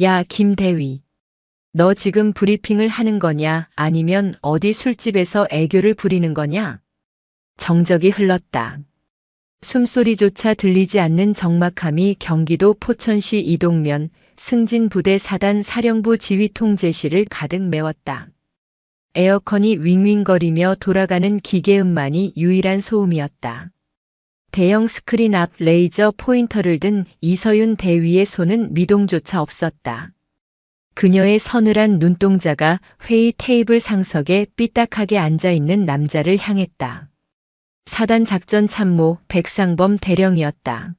야, 김대위. 너 지금 브리핑을 하는 거냐, 아니면 어디 술집에서 애교를 부리는 거냐? 정적이 흘렀다. 숨소리조차 들리지 않는 적막함이 경기도 포천시 이동면 승진부대 사단 사령부 지휘통제실을 가득 메웠다. 에어컨이 윙윙거리며 돌아가는 기계음만이 유일한 소음이었다. 대형 스크린 앞 레이저 포인터를 든 이서윤 대위의 손은 미동조차 없었다. 그녀의 서늘한 눈동자가 회의 테이블 상석에 삐딱하게 앉아있는 남자를 향했다. 사단 작전 참모 백상범 대령이었다.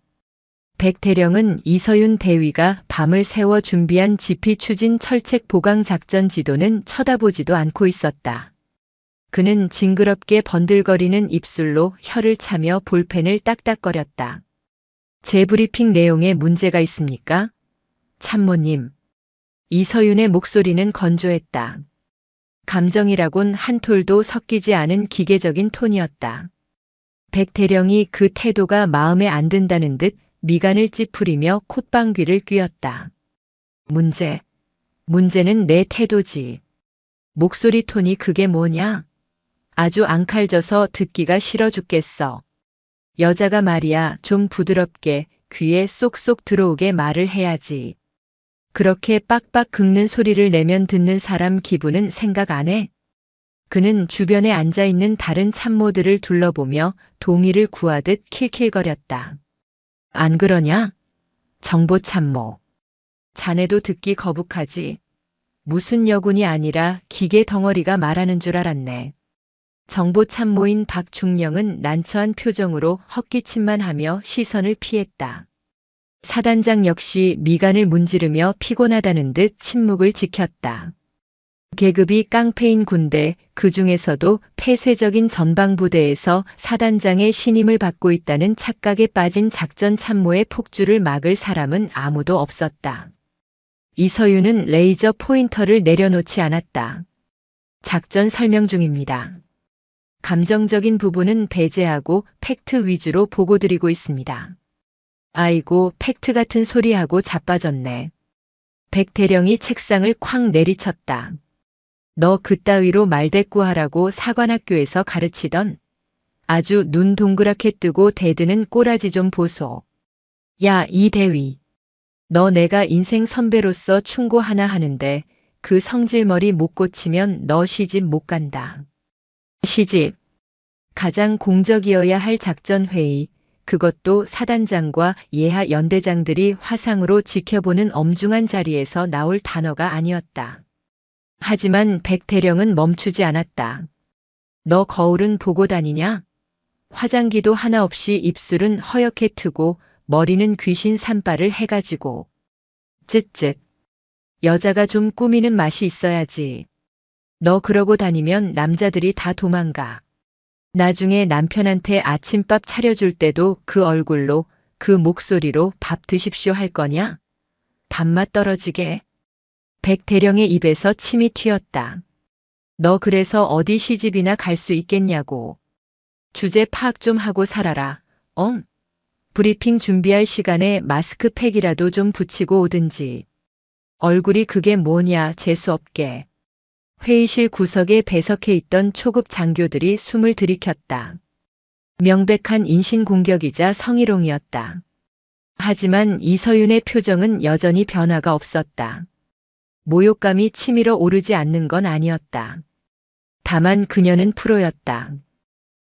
백 대령은 이서윤 대위가 밤을 새워 준비한 지피 추진 철책 보강 작전 지도는 쳐다보지도 않고 있었다. 그는 징그럽게 번들거리는 입술로 혀를 차며 볼펜을 딱딱거렸다. 제 브리핑 내용에 문제가 있습니까? 참모님. 이서윤의 목소리는 건조했다. 감정이라곤 한 톨도 섞이지 않은 기계적인 톤이었다. 백 대령이 그 태도가 마음에 안 든다는 듯 미간을 찌푸리며 콧방귀를 뀌었다. 문제는 내 태도지. 목소리 톤이 그게 뭐냐? 아주 앙칼져서 듣기가 싫어 죽겠어. 여자가 말이야 좀 부드럽게 귀에 쏙쏙 들어오게 말을 해야지. 그렇게 빡빡 긁는 소리를 내면 듣는 사람 기분은 생각 안 해? 그는 주변에 앉아있는 다른 참모들을 둘러보며 동의를 구하듯 킬킬거렸다. 안 그러냐? 정보참모. 자네도 듣기 거북하지. 무슨 여군이 아니라 기계 덩어리가 말하는 줄 알았네. 정보참모인 박중령은 난처한 표정으로 헛기침만 하며 시선을 피했다. 사단장 역시 미간을 문지르며 피곤하다는 듯 침묵을 지켰다. 계급이 깡패인 군대, 그 중에서도 폐쇄적인 전방부대에서 사단장의 신임을 받고 있다는 착각에 빠진 작전 참모의 폭주를 막을 사람은 아무도 없었다. 이서윤은 레이저 포인터를 내려놓지 않았다. 작전 설명 중입니다. 감정적인 부분은 배제하고 팩트 위주로 보고드리고 있습니다. 아이고, 팩트 같은 소리하고 자빠졌네. 백 대령이 책상을 쾅 내리쳤다. 너 그따위로 말대꾸하라고 사관학교에서 가르치던? 아주 눈 동그랗게 뜨고 대드는 꼬라지 좀 보소. 야, 이 대위. 너 내가 인생 선배로서 충고 하나 하는데 그 성질머리 못 고치면 너 시집 못 간다. 시집. 가장 공적이어야 할 작전회의, 그것도 사단장과 예하 연대장들이 화상으로 지켜보는 엄중한 자리에서 나올 단어가 아니었다. 하지만 백 대령은 멈추지 않았다. 너 거울은 보고 다니냐? 화장기도 하나 없이 입술은 허옇게 트고 머리는 귀신 산발을 해가지고. 쯧쯧. 여자가 좀 꾸미는 맛이 있어야지. 너 그러고 다니면 남자들이 다 도망가. 나중에 남편한테 아침밥 차려줄 때도 그 얼굴로, 그 목소리로 밥 드십시오 할 거냐? 밥맛 떨어지게. 백 대령의 입에서 침이 튀었다. 너 그래서 어디 시집이나 갈 수 있겠냐고. 주제 파악 좀 하고 살아라. 브리핑 준비할 시간에 마스크팩이라도 좀 붙이고 오든지. 얼굴이 그게 뭐냐, 재수없게. 회의실 구석에 배석해 있던 초급 장교들이 숨을 들이켰다. 명백한 인신공격이자 성희롱이었다. 하지만 이서윤의 표정은 여전히 변화가 없었다. 모욕감이 치밀어 오르지 않는 건 아니었다. 다만 그녀는 프로였다.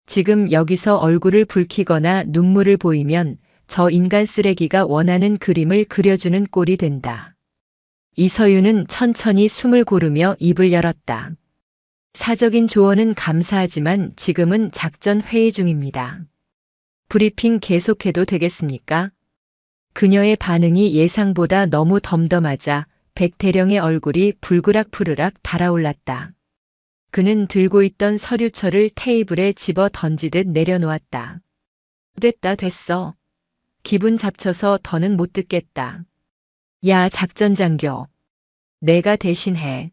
지금 여기서 얼굴을 붉히거나 눈물을 보이면 저 인간 쓰레기가 원하는 그림을 그려주는 꼴이 된다. 이서윤은 천천히 숨을 고르며 입을 열었다. 사적인 조언은 감사하지만 지금은 작전 회의 중입니다. 브리핑 계속해도 되겠습니까? 그녀의 반응이 예상보다 너무 덤덤하자 백 대령의 얼굴이 불그락푸르락 달아올랐다. 그는 들고 있던 서류철을 테이블에 집어 던지듯 내려놓았다. 됐어. 기분 잡쳐서 더는 못 듣겠다. 야, 작전장교. 내가 대신해.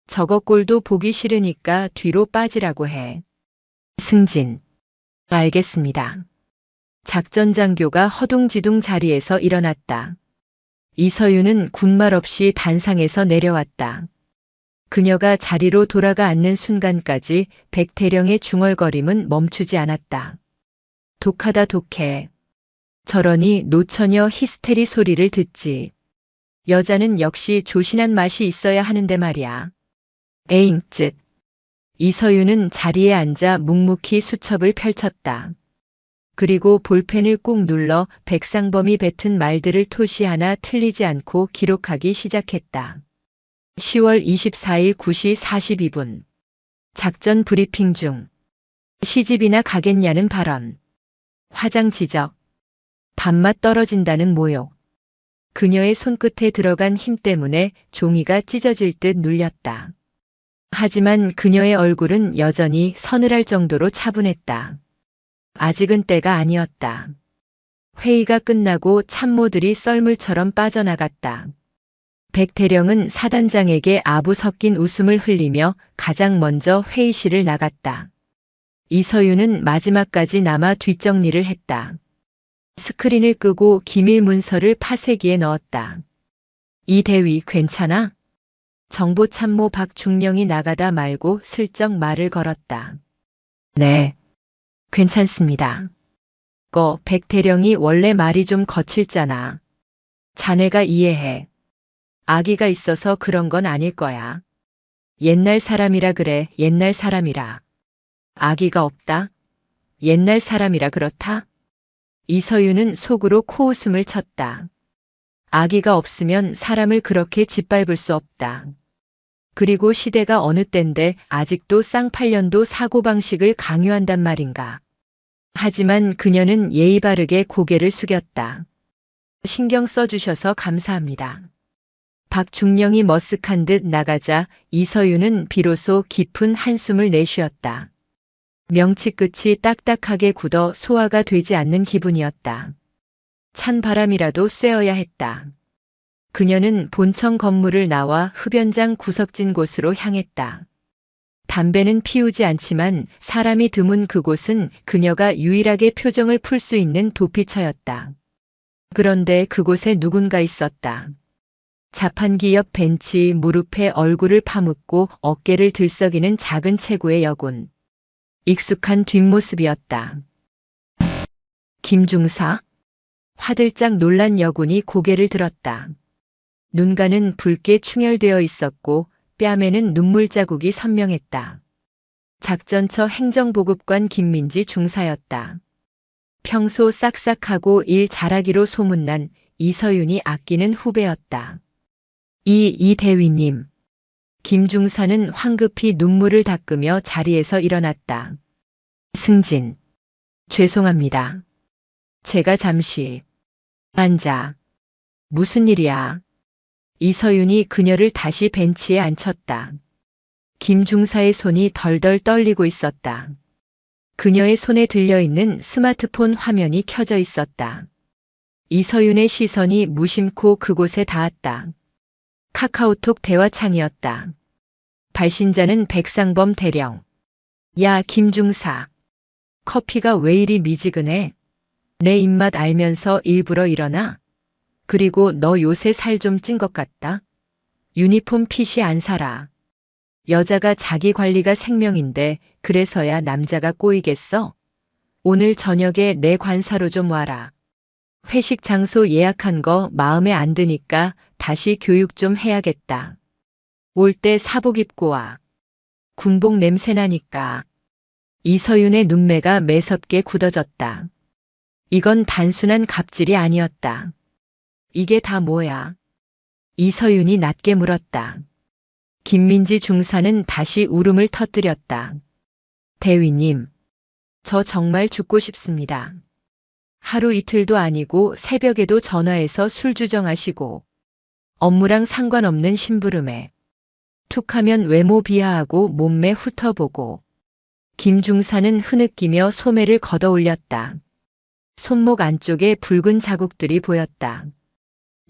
저거 꼴도 보기 싫으니까 뒤로 빠지라고 해. 승진. 알겠습니다. 작전장교가 허둥지둥 자리에서 일어났다. 이서윤은 군말 없이 단상에서 내려왔다. 그녀가 자리로 돌아가 앉는 순간까지 백태령의 중얼거림은 멈추지 않았다. 독하다 독해. 저러니 노처녀 히스테리 소리를 듣지. 여자는 역시 조신한 맛이 있어야 하는데 말이야. 에잉 쯧. 이서윤은 자리에 앉아 묵묵히 수첩을 펼쳤다. 그리고 볼펜을 꾹 눌러 백상범이 뱉은 말들을 토시 하나 틀리지 않고 기록하기 시작했다. 10월 24일 9시 42분. 작전 브리핑 중. 시집이나 가겠냐는 발언. 화장 지적. 밥맛 떨어진다는 모욕. 그녀의 손끝에 들어간 힘 때문에 종이가 찢어질 듯 눌렸다. 하지만 그녀의 얼굴은 여전히 서늘할 정도로 차분했다. 아직은 때가 아니었다. 회의가 끝나고 참모들이 썰물처럼 빠져나갔다. 백태령은 사단장에게 아부 섞인 웃음을 흘리며 가장 먼저 회의실을 나갔다. 이서윤은 마지막까지 남아 뒷정리를 했다. 스크린을 끄고 기밀 문서를 파쇄기에 넣었다. 이 대위 괜찮아? 정보참모 박중령이 나가다 말고 슬쩍 말을 걸었다. 네, 괜찮습니다. 백태령이 원래 말이 좀 거칠잖아. 자네가 이해해. 아기가 있어서 그런 건 아닐 거야. 옛날 사람이라 그래, 옛날 사람이라. 아기가 없다? 옛날 사람이라 그렇다? 이서윤은 속으로 코웃음을 쳤다. 아기가 없으면 사람을 그렇게 짓밟을 수 없다. 그리고 시대가 어느 때인데 아직도 쌍팔년도 사고방식을 강요한단 말인가. 하지만 그녀는 예의 바르게 고개를 숙였다. 신경 써주셔서 감사합니다. 박중령이 머쓱한 듯 나가자 이서윤은 비로소 깊은 한숨을 내쉬었다. 명치 끝이 딱딱하게 굳어 소화가 되지 않는 기분이었다. 찬 바람이라도 쐬어야 했다. 그녀는 본청 건물을 나와 흡연장 구석진 곳으로 향했다. 담배는 피우지 않지만 사람이 드문 그곳은 그녀가 유일하게 표정을 풀 수 있는 도피처였다. 그런데 그곳에 누군가 있었다. 자판기 옆 벤치 무릎에 얼굴을 파묻고 어깨를 들썩이는 작은 체구의 여군. 익숙한 뒷모습이었다. 김중사? 화들짝 놀란 여군이 고개를 들었다. 눈가는 붉게 충혈되어 있었고 뺨에는 눈물 자국이 선명했다. 작전처 행정보급관 김민지 중사였다. 평소 싹싹하고 일 잘하기로 소문난 이서윤이 아끼는 후배였다. 이 대위님. 김 중사는 황급히 눈물을 닦으며 자리에서 일어났다. 승진. 죄송합니다. 제가 잠시. 앉아. 무슨 일이야? 이서윤이 그녀를 다시 벤치에 앉혔다. 김 중사의 손이 덜덜 떨리고 있었다. 그녀의 손에 들려있는 스마트폰 화면이 켜져 있었다. 이서윤의 시선이 무심코 그곳에 닿았다. 카카오톡 대화창이었다. 발신자는 백상범 대령. 야, 김중사. 커피가 왜 이리 미지근해? 내 입맛 알면서 일부러 일어나? 그리고 너 요새 살 좀 찐 것 같다? 유니폼 핏이 안 살아. 여자가 자기 관리가 생명인데 그래서야 남자가 꼬이겠어? 오늘 저녁에 내 관사로 좀 와라. 회식 장소 예약한 거 마음에 안 드니까 다시 교육 좀 해야겠다. 올 때 사복 입고 와. 군복 냄새 나니까. 이서윤의 눈매가 매섭게 굳어졌다. 이건 단순한 갑질이 아니었다. 이게 다 뭐야? 이서윤이 낮게 물었다. 김민지 중사는 다시 울음을 터뜨렸다. 대위님, 저 정말 죽고 싶습니다. 하루 이틀도 아니고 새벽에도 전화해서 술 주정하시고 업무랑 상관없는 심부름에 툭하면 외모 비하하고 몸매 훑어보고. 김 중사는 흐느끼며 소매를 걷어 올렸다. 손목 안쪽에 붉은 자국들이 보였다.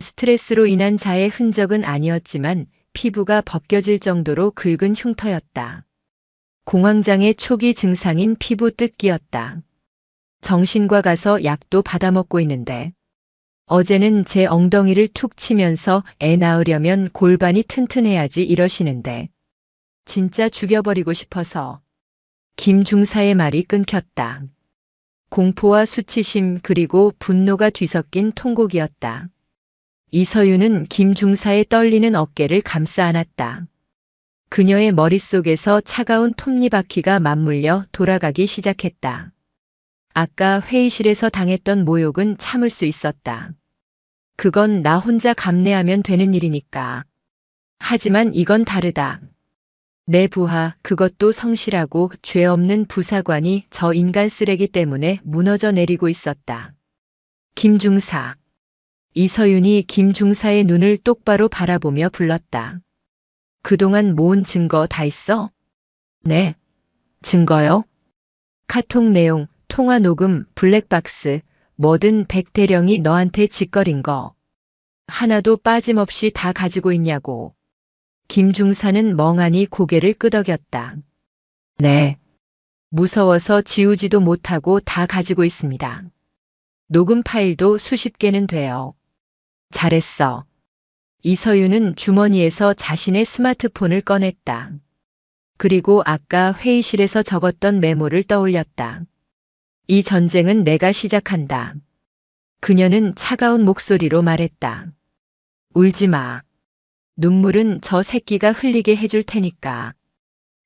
스트레스로 인한 자의 흔적은 아니었지만 피부가 벗겨질 정도로 긁은 흉터였다. 공황장애 초기 증상인 피부 뜯기였다. 정신과 가서 약도 받아먹고 있는데 어제는 제 엉덩이를 툭 치면서 애 낳으려면 골반이 튼튼해야지 이러시는데 진짜 죽여버리고 싶어서. 김 중사의 말이 끊겼다. 공포와 수치심 그리고 분노가 뒤섞인 통곡이었다. 이서윤은 김 중사의 떨리는 어깨를 감싸 안았다. 그녀의 머릿속에서 차가운 톱니바퀴가 맞물려 돌아가기 시작했다. 아까 회의실에서 당했던 모욕은 참을 수 있었다. 그건 나 혼자 감내하면 되는 일이니까. 하지만 이건 다르다. 내 부하, 그것도 성실하고 죄 없는 부사관이 저 인간 쓰레기 때문에 무너져 내리고 있었다. 김중사. 이서윤이 김중사의 눈을 똑바로 바라보며 불렀다. 그동안 모은 증거 다 있어? 네. 증거요? 카톡 내용, 통화 녹음, 블랙박스, 뭐든 백대령이 너한테 짓거린 거. 하나도 빠짐없이 다 가지고 있냐고. 김 중사는 멍하니 고개를 끄덕였다. 네. 무서워서 지우지도 못하고 다 가지고 있습니다. 녹음 파일도 수십 개는 돼요. 잘했어. 이서윤은 주머니에서 자신의 스마트폰을 꺼냈다. 그리고 아까 회의실에서 적었던 메모를 떠올렸다. 이 전쟁은 내가 시작한다. 그녀는 차가운 목소리로 말했다. 울지 마. 눈물은 저 새끼가 흘리게 해줄 테니까.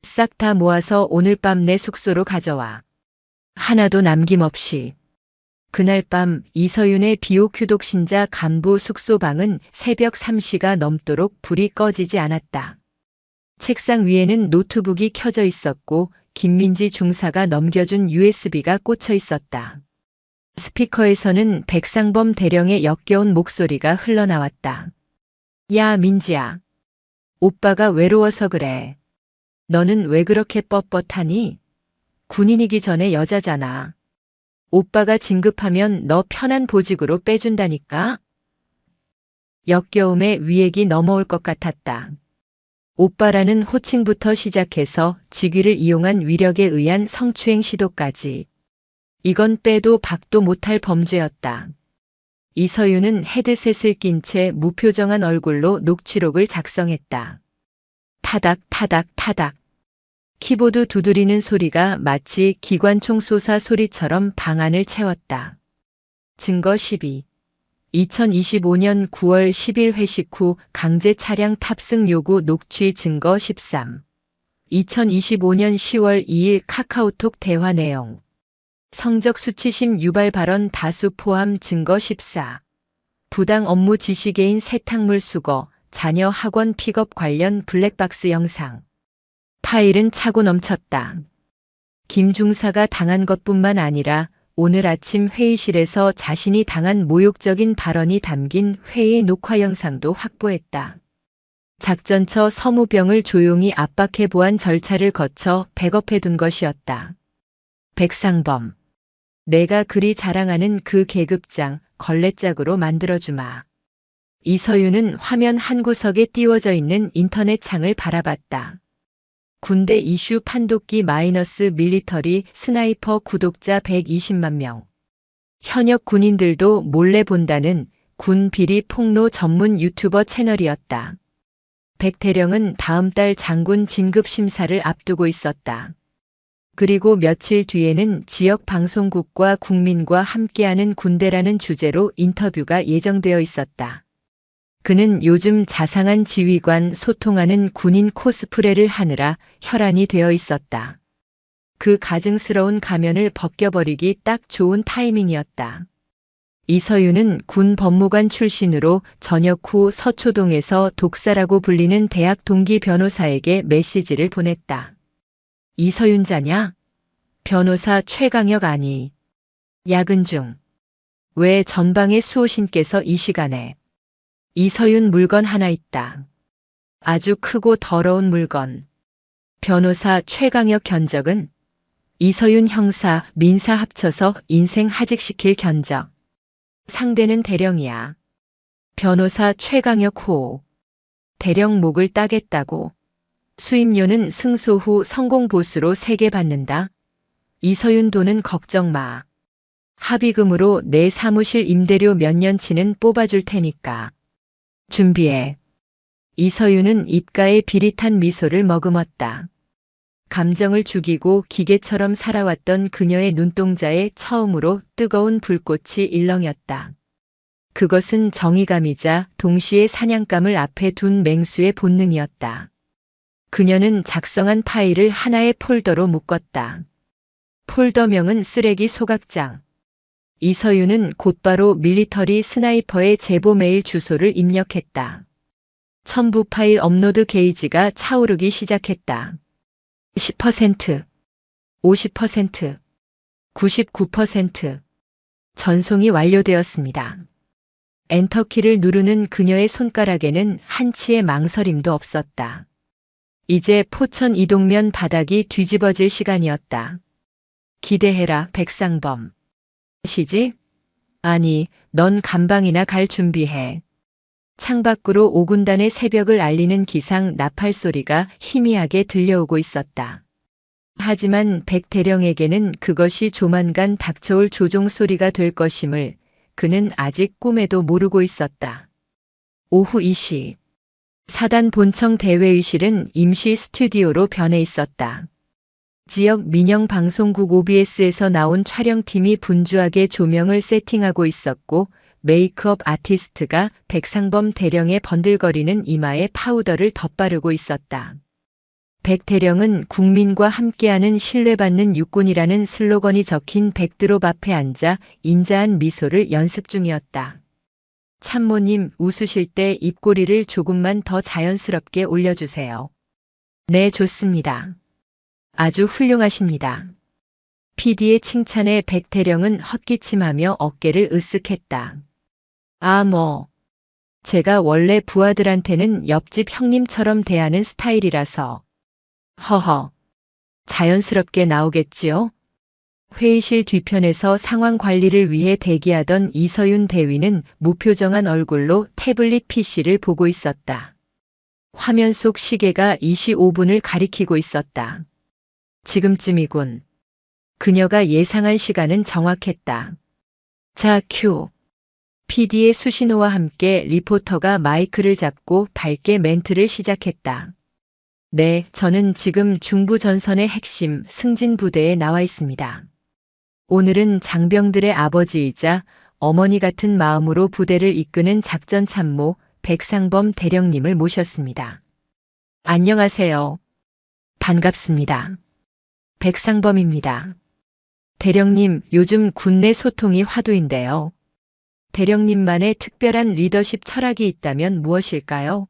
싹 다 모아서 오늘 밤 내 숙소로 가져와. 하나도 남김없이. 그날 밤 이서윤의 비옥휴독 신자 간부 숙소방은 새벽 3시가 넘도록 불이 꺼지지 않았다. 책상 위에는 노트북이 켜져 있었고 김민지 중사가 넘겨준 USB가 꽂혀 있었다. 스피커에서는 백상범 대령의 역겨운 목소리가 흘러나왔다. 야, 민지야. 오빠가 외로워서 그래. 너는 왜 그렇게 뻣뻣하니? 군인이기 전에 여자잖아. 오빠가 진급하면 너 편한 보직으로 빼준다니까? 역겨움에 위액이 넘어올 것 같았다. 오빠라는 호칭부터 시작해서 직위를 이용한 위력에 의한 성추행 시도까지. 이건 빼도 박도 못할 범죄였다. 이서윤은 헤드셋을 낀 채 무표정한 얼굴로 녹취록을 작성했다. 타닥 타닥 타닥. 키보드 두드리는 소리가 마치 기관총 쏘사 소리처럼 방안을 채웠다. 증거 12. 2025년 9월 10일 회식 후 강제 차량 탑승 요구 녹취 증거 13. 2025년 10월 2일 카카오톡 대화 내용. 성적 수치심 유발 발언 다수 포함 증거 14. 부당 업무 지시개인 세탁물 수거, 자녀 학원 픽업 관련 블랙박스 영상. 파일은 차고 넘쳤다. 김 중사가 당한 것뿐만 아니라 오늘 아침 회의실에서 자신이 당한 모욕적인 발언이 담긴 회의 녹화 영상도 확보했다. 작전처 서무병을 조용히 압박해 보안 절차를 거쳐 백업해 둔 것이었다. 백상범. 내가 그리 자랑하는 그 계급장 걸레짝으로 만들어주마. 이서윤은 화면 한 구석에 띄워져 있는 인터넷 창을 바라봤다. 군대 이슈 판독기 마이너스 밀리터리 스나이퍼 구독자 120만 명. 현역 군인들도 몰래 본다는 군 비리 폭로 전문 유튜버 채널이었다. 백대령은 다음 달 장군 진급 심사를 앞두고 있었다. 그리고 며칠 뒤에는 지역 방송국과 국민과 함께하는 군대라는 주제로 인터뷰가 예정되어 있었다. 그는 요즘 자상한 지휘관 소통하는 군인 코스프레를 하느라 혈안이 되어 있었다. 그 가증스러운 가면을 벗겨버리기 딱 좋은 타이밍이었다. 이서윤은 군 법무관 출신으로 전역 후 서초동에서 독사라고 불리는 대학 동기 변호사에게 메시지를 보냈다. 이서윤자냐? 변호사 최강혁 아니. 야근 중. 왜 전방의 수호신께서 이 시간에. 이서윤 물건 하나 있다. 아주 크고 더러운 물건. 변호사 최강혁 견적은 이서윤 형사, 민사 합쳐서 인생 하직시킬 견적. 상대는 대령이야. 변호사 최강혁 호. 대령 목을 따겠다고. 수임료는 승소 후 성공 보수로 3개 받는다. 이서윤 돈은 걱정 마. 합의금으로 내 사무실 임대료 몇 년치는 뽑아줄 테니까. 준비해. 이서윤은 입가에 비릿한 미소를 머금었다. 감정을 죽이고 기계처럼 살아왔던 그녀의 눈동자에 처음으로 뜨거운 불꽃이 일렁였다. 그것은 정의감이자 동시에 사냥감을 앞에 둔 맹수의 본능이었다. 그녀는 작성한 파일을 하나의 폴더로 묶었다. 폴더명은 쓰레기 소각장. 이서윤은 곧바로 밀리터리 스나이퍼의 제보 메일 주소를 입력했다. 첨부 파일 업로드 게이지가 차오르기 시작했다. 10%, 50%, 99%. 전송이 완료되었습니다. 엔터키를 누르는 그녀의 손가락에는 한치의 망설임도 없었다. 이제 포천 이동면 바닥이 뒤집어질 시간이었다. 기대해라, 백상범. 시지? 아니, 넌 감방이나 갈 준비해. 창밖으로 5군단의 새벽을 알리는 기상 나팔 소리가 희미하게 들려오고 있었다. 하지만 백대령에게는 그것이 조만간 닥쳐올 조종 소리가 될 것임을 그는 아직 꿈에도 모르고 있었다. 오후 2시. 사단 본청 대회의실은 임시 스튜디오로 변해 있었다. 지역 민영 방송국 OBS에서 나온 촬영팀이 분주하게 조명을 세팅하고 있었고 메이크업 아티스트가 백상범 대령의 번들거리는 이마에 파우더를 덧바르고 있었다. 백 대령은 국민과 함께하는 신뢰받는 육군이라는 슬로건이 적힌 백드롭 앞에 앉아 인자한 미소를 연습 중이었다. 참모님, 웃으실 때 입꼬리를 조금만 더 자연스럽게 올려주세요. 네, 좋습니다. 아주 훌륭하십니다. PD의 칭찬에 백 대령은 헛기침하며 어깨를 으쓱했다. 제가 원래 부하들한테는 옆집 형님처럼 대하는 스타일이라서. 허허. 자연스럽게 나오겠지요? 회의실 뒤편에서 상황 관리를 위해 대기하던 이서윤 대위는 무표정한 얼굴로 태블릿 PC를 보고 있었다. 화면 속 시계가 25분을 가리키고 있었다. 지금쯤이군. 그녀가 예상한 시간은 정확했다. 자, 큐. PD의 수신호와 함께 리포터가 마이크를 잡고 밝게 멘트를 시작했다. 네, 저는 지금 중부 전선의 핵심 승진 부대에 나와 있습니다. 오늘은 장병들의 아버지이자 어머니 같은 마음으로 부대를 이끄는 작전 참모 백상범 대령님을 모셨습니다. 안녕하세요. 반갑습니다. 백상범입니다. 대령님, 요즘 군내 소통이 화두인데요. 대령님만의 특별한 리더십 철학이 있다면 무엇일까요?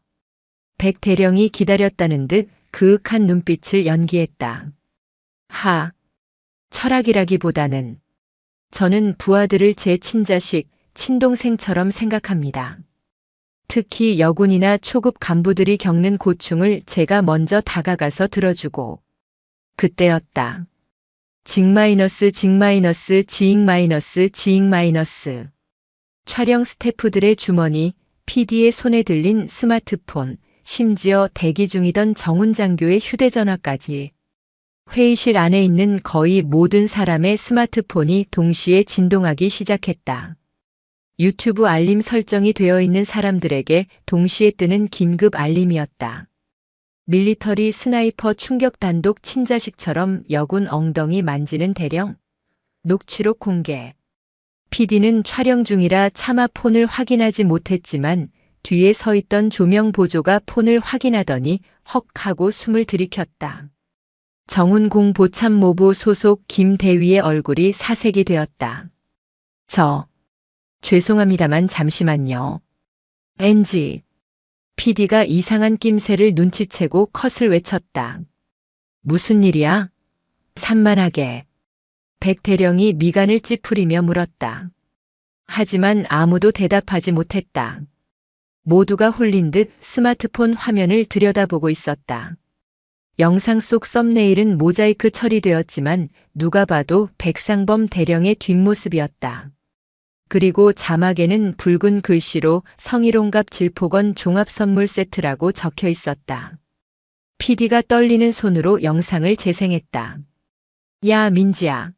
백 대령이 기다렸다는 듯 그윽한 눈빛을 연기했다. 철학이라기보다는 저는 부하들을 제 친자식, 친동생처럼 생각합니다. 특히 여군이나 초급 간부들이 겪는 고충을 제가 먼저 다가가서 들어주고 그때였다. 징-징-징-징-. 촬영 스태프들의 주머니, PD의 손에 들린 스마트폰, 심지어 대기 중이던 정훈 장교의 휴대전화까지. 회의실 안에 있는 거의 모든 사람의 스마트폰이 동시에 진동하기 시작했다. 유튜브 알림 설정이 되어 있는 사람들에게 동시에 뜨는 긴급 알림이었다. 밀리터리 스나이퍼 충격 단독 친자식처럼 여군 엉덩이 만지는 대령. 녹취록 공개. PD는 촬영 중이라 차마 폰을 확인하지 못했지만 뒤에 서 있던 조명 보조가 폰을 확인하더니 헉 하고 숨을 들이켰다. 정훈 공보참모부 소속 김 대위의 얼굴이 사색이 되었다. 죄송합니다만 잠시만요. NG. PD가 이상한 낌새를 눈치채고 컷을 외쳤다. 무슨 일이야? 산만하게. 백 대령이 미간을 찌푸리며 물었다. 하지만 아무도 대답하지 못했다. 모두가 홀린 듯 스마트폰 화면을 들여다보고 있었다. 영상 속 썸네일은 모자이크 처리되었지만 누가 봐도 백상범 대령의 뒷모습이었다. 그리고 자막에는 붉은 글씨로 성희롱갑 질포건 종합선물 세트라고 적혀 있었다. PD가 떨리는 손으로 영상을 재생했다. 야, 민지야.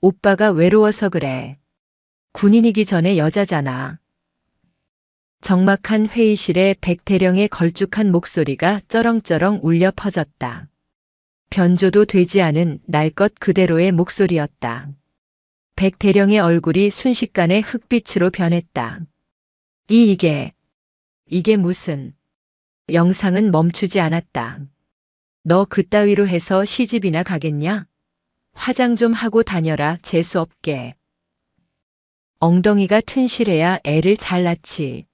오빠가 외로워서 그래. 군인이기 전에 여자잖아. 적막한 회의실에 백태령의 걸쭉한 목소리가 쩌렁쩌렁 울려 퍼졌다. 변조도 되지 않은 날 것 그대로의 목소리였다. 백태령의 얼굴이 순식간에 흑빛으로 변했다. 이게 무슨... 영상은 멈추지 않았다. 너 그따위로 해서 시집이나 가겠냐? 화장 좀 하고 다녀라, 재수없게. 엉덩이가 튼실해야 애를 잘 낳지.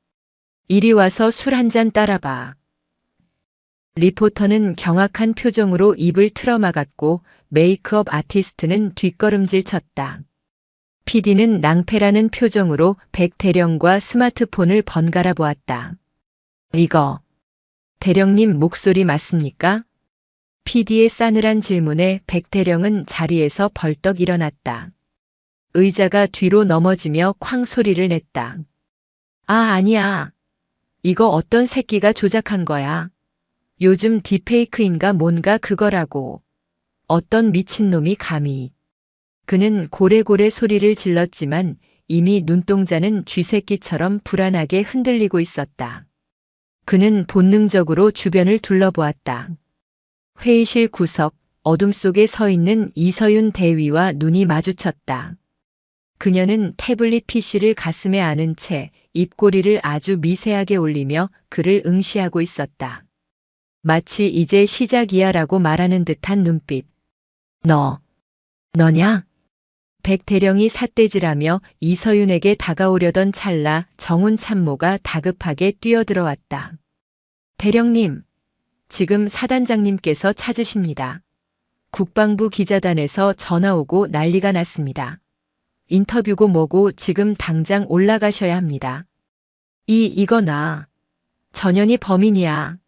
이리 와서 술 한 잔 따라봐. 리포터는 경악한 표정으로 입을 틀어막았고 메이크업 아티스트는 뒷걸음질 쳤다. PD는 낭패라는 표정으로 백태령과 스마트폰을 번갈아 보았다. 이거 대령님 목소리 맞습니까? PD의 싸늘한 질문에 백태령은 자리에서 벌떡 일어났다. 의자가 뒤로 넘어지며 쾅 소리를 냈다. 아, 아니야. 이거 어떤 새끼가 조작한 거야. 요즘 딥페이크인가 뭔가 그거라고. 어떤 미친놈이 감히. 그는 고래고래 소리를 질렀지만 이미 눈동자는 쥐새끼처럼 불안하게 흔들리고 있었다. 그는 본능적으로 주변을 둘러보았다. 회의실 구석, 어둠 속에 서 있는 이서윤 대위와 눈이 마주쳤다. 그녀는 태블릿 PC를 가슴에 안은 채 입꼬리를 아주 미세하게 올리며 그를 응시하고 있었다. 마치 이제 시작이야라고 말하는 듯한 눈빛. 너냐? 백태령이 삿대질하며 이서윤에게 다가오려던 찰나 정훈 참모가 다급하게 뛰어들어왔다. 대령님, 지금 사단장님께서 찾으십니다. 국방부 기자단에서 전화 오고 난리가 났습니다. 인터뷰고 뭐고 지금 당장 올라가셔야 합니다. 이거 나. 전현이 범인이야.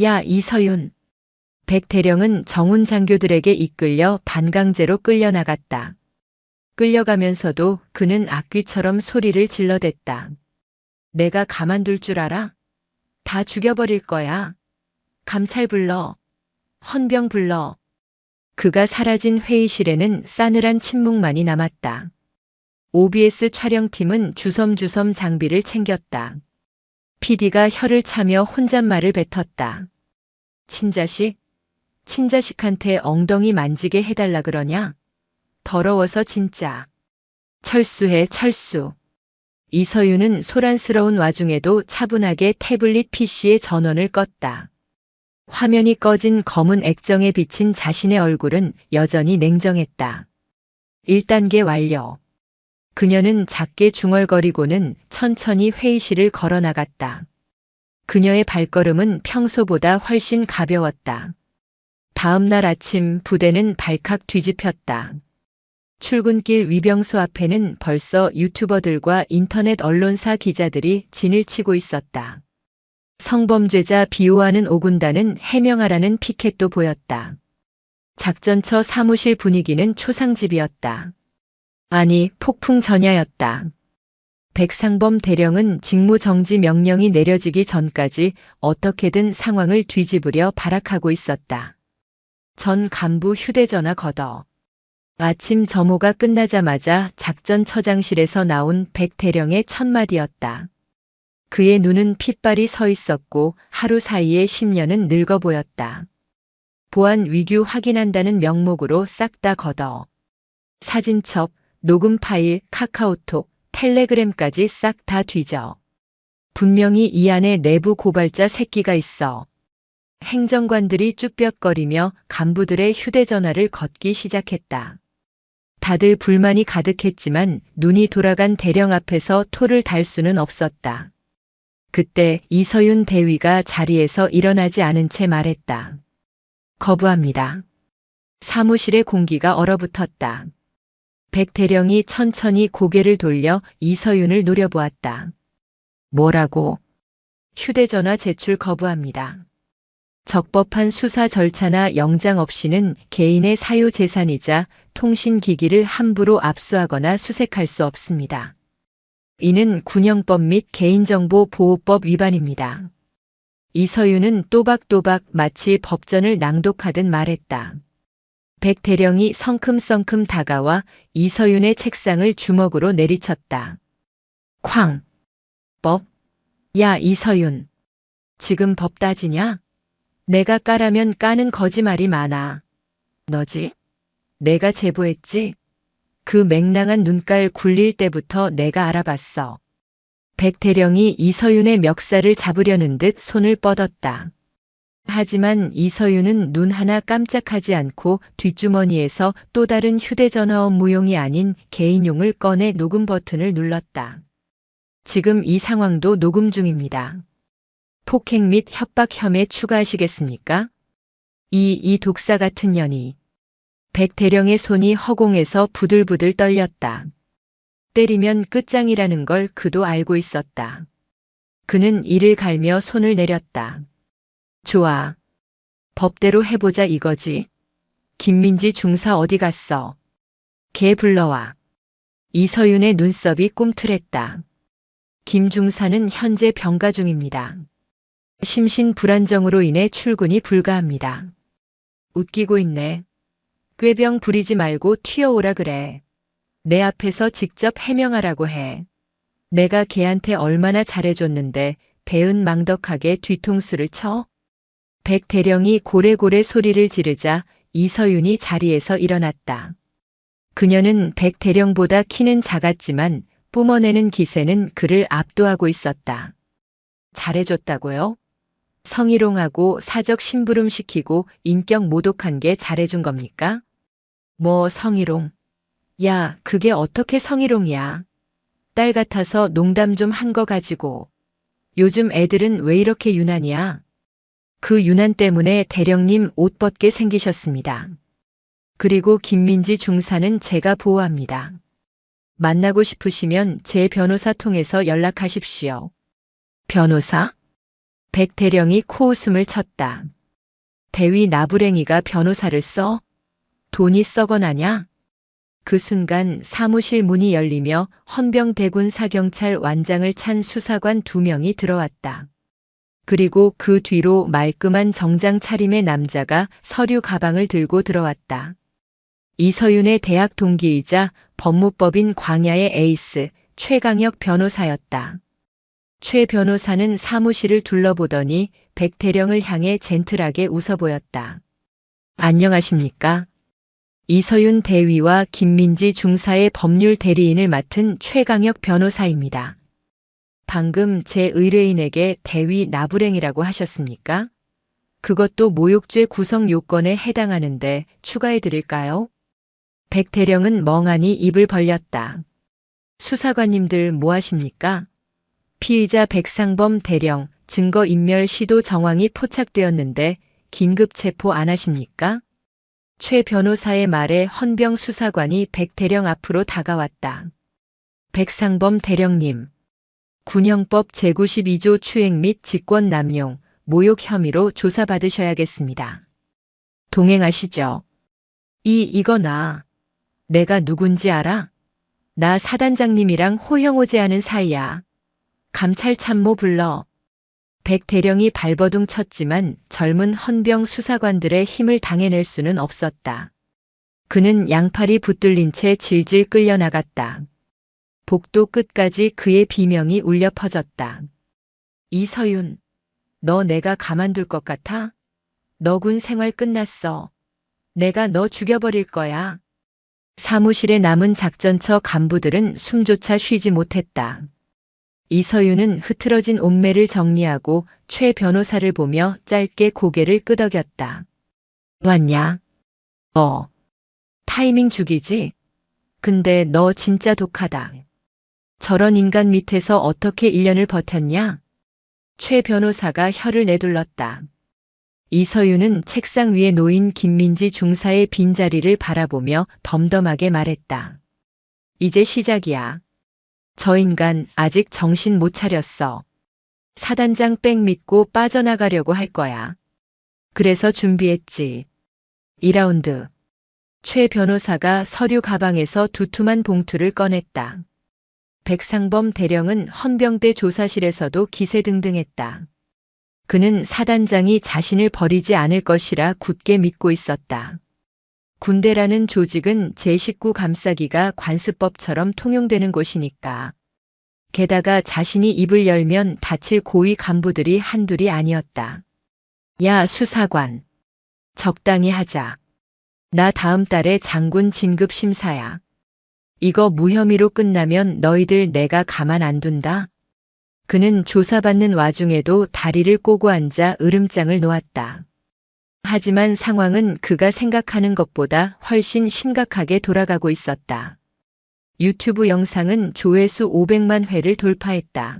야, 이서윤. 백태령은 정훈 장교들에게 이끌려 반강제로 끌려나갔다. 끌려가면서도 그는 악귀처럼 소리를 질러댔다. 내가 가만둘 줄 알아? 다 죽여버릴 거야. 감찰 불러. 헌병 불러. 그가 사라진 회의실에는 싸늘한 침묵만이 남았다. OBS 촬영팀은 주섬주섬 장비를 챙겼다. PD가 혀를 차며 혼잣말을 뱉었다. 친자식한테 엉덩이 만지게 해달라 그러냐? 더러워서 진짜. 철수해, 철수. 이서윤은 소란스러운 와중에도 차분하게 태블릿 PC의 전원을 껐다. 화면이 꺼진 검은 액정에 비친 자신의 얼굴은 여전히 냉정했다. 1단계 완료. 그녀는 작게 중얼거리고는 천천히 회의실을 걸어 나갔다. 그녀의 발걸음은 평소보다 훨씬 가벼웠다. 다음 날 아침 부대는 발칵 뒤집혔다. 출근길 위병소 앞에는 벌써 유튜버들과 인터넷 언론사 기자들이 진을 치고 있었다. 성범죄자 비호하는 5군단은 해명하라는 피켓도 보였다. 작전처 사무실 분위기는 초상집이었다. 아니, 폭풍 전야였다. 백상범 대령은 직무정지 명령이 내려지기 전까지 어떻게든 상황을 뒤집으려 발악하고 있었다. 전 간부 휴대전화 걷어. 아침 점호가 끝나자마자 작전처장실에서 나온 백태령의 첫 마디였다. 그의 눈은 핏발이 서 있었고 하루 사이에 10년은 늙어 보였다. 보안 위규 확인한다는 명목으로 싹 다 걷어. 사진첩, 녹음 파일, 카카오톡, 텔레그램까지 싹 다 뒤져. 분명히 이 안에 내부 고발자 새끼가 있어. 행정관들이 쭈뼛거리며 간부들의 휴대전화를 걷기 시작했다. 다들 불만이 가득했지만 눈이 돌아간 대령 앞에서 토를 달 수는 없었다. 그때 이서윤 대위가 자리에서 일어나지 않은 채 말했다. 거부합니다. 사무실의 공기가 얼어붙었다. 백대령이 천천히 고개를 돌려 이서윤을 노려보았다. 뭐라고? 휴대전화 제출 거부합니다. 적법한 수사 절차나 영장 없이는 개인의 사유재산이자 통신기기를 함부로 압수하거나 수색할 수 없습니다. 이는 군형법 및 개인정보보호법 위반입니다. 이서윤은 또박또박 마치 법전을 낭독하듯 말했다. 백 대령이 성큼성큼 다가와 이서윤의 책상을 주먹으로 내리쳤다. 쾅! 법? 야, 이서윤. 지금 법 따지냐? 내가 까라면 까는 거짓말이 많아. 너지? 내가 제보했지? 그 맹랑한 눈깔 굴릴 때부터 내가 알아봤어. 백 대령이 이서윤의 멱살을 잡으려는 듯 손을 뻗었다. 하지만 이서윤은 눈 하나 깜짝하지 않고 뒷주머니에서 또 다른 휴대전화 업무용이 아닌 개인용을 꺼내 녹음 버튼을 눌렀다. 지금 이 상황도 녹음 중입니다. 폭행 및 협박 혐의 추가하시겠습니까? 이 독사 같은 년이. 백 대령의 손이 허공에서 부들부들 떨렸다. 때리면 끝장이라는 걸 그도 알고 있었다. 그는 이를 갈며 손을 내렸다. 좋아. 법대로 해보자 이거지. 김민지 중사 어디 갔어? 걔 불러와. 이서윤의 눈썹이 꿈틀했다. 김 중사는 현재 병가 중입니다. 심신불안정으로 인해 출근이 불가합니다. 웃기고 있네. 꾀병 부리지 말고 튀어오라 그래. 내 앞에서 직접 해명하라고 해. 내가 걔한테 얼마나 잘해줬는데 배은망덕하게 뒤통수를 쳐? 백 대령이 고래고래 소리를 지르자 이서윤이 자리에서 일어났다. 그녀는 백 대령보다 키는 작았지만 뿜어내는 기세는 그를 압도하고 있었다. 잘해줬다고요? 성희롱하고 사적 심부름시키고 인격 모독한 게 잘해준 겁니까? 뭐 성희롱? 야, 그게 어떻게 성희롱이야? 딸 같아서 농담 좀 한 거 가지고. 요즘 애들은 왜 이렇게 유난이야? 그 유난 때문에 대령님 옷 벗게 생기셨습니다. 그리고 김민지 중사는 제가 보호합니다. 만나고 싶으시면 제 변호사 통해서 연락하십시오. 변호사? 백 대령이 코웃음을 쳤다. 대위 나부랭이가 변호사를 써? 돈이 썩어나냐? 그 순간 사무실 문이 열리며 헌병대군 사경찰 완장을 찬 수사관 2명이 들어왔다. 그리고 그 뒤로 말끔한 정장 차림의 남자가 서류 가방을 들고 들어왔다. 이서윤의 대학 동기이자 법무법인 광야의 에이스 최강혁 변호사였다. 최 변호사는 사무실을 둘러보더니 백 대령을 향해 젠틀하게 웃어 보였다. 안녕하십니까? 이서윤 대위와 김민지 중사의 법률 대리인을 맡은 최강혁 변호사입니다. 방금 제 의뢰인에게 대위 나부랭이라고 하셨습니까? 그것도 모욕죄 구성 요건에 해당하는데 추가해 드릴까요? 백 대령은 멍하니 입을 벌렸다. 수사관님들 뭐 하십니까? 피의자 백상범 대령 증거인멸 시도 정황이 포착되었는데 긴급 체포 안 하십니까? 최 변호사의 말에 헌병 수사관이 백 대령 앞으로 다가왔다. 백상범 대령님, 군형법 제92조 추행 및 직권남용, 모욕 혐의로 조사받으셔야겠습니다. 동행하시죠. 이거 내가 누군지 알아? 나 사단장님이랑 호형호재하는 사이야. 감찰 참모 불러. 백 대령이 발버둥 쳤지만 젊은 헌병 수사관들의 힘을 당해낼 수는 없었다. 그는 양팔이 붙들린 채 질질 끌려나갔다. 복도 끝까지 그의 비명이 울려 퍼졌다. 이서윤, 너 내가 가만둘 것 같아? 너 군 생활 끝났어. 내가 너 죽여버릴 거야. 사무실에 남은 작전처 간부들은 숨조차 쉬지 못했다. 이서윤은 흐트러진 옷매를 정리하고 최 변호사를 보며 짧게 고개를 끄덕였다. 왔냐? 타이밍 죽이지? 근데 너 진짜 독하다. 저런 인간 밑에서 어떻게 1년을 버텼냐? 최 변호사가 혀를 내둘렀다. 이서윤은 책상 위에 놓인 김민지 중사의 빈자리를 바라보며 덤덤하게 말했다. 이제 시작이야. 저 인간 아직 정신 못 차렸어. 사단장 백 믿고 빠져나가려고 할 거야. 그래서 준비했지. 2라운드. 최 변호사가 서류 가방에서 두툼한 봉투를 꺼냈다. 백상범 대령은 헌병대 조사실에서도 기세등등했다. 그는 사단장이 자신을 버리지 않을 것이라 굳게 믿고 있었다. 군대라는 조직은 제 식구 감싸기가 관습법처럼 통용되는 곳이니까. 게다가 자신이 입을 열면 다칠 고위 간부들이 한둘이 아니었다. 야, 수사관. 적당히 하자. 나 다음 달에 장군 진급 심사야. 이거 무혐의로 끝나면 너희들 내가 가만 안 둔다. 그는 조사받는 와중에도 다리를 꼬고 앉아 으름장을 놓았다. 하지만 상황은 그가 생각하는 것보다 훨씬 심각하게 돌아가고 있었다. 유튜브 영상은 조회수 500만 회를 돌파했다.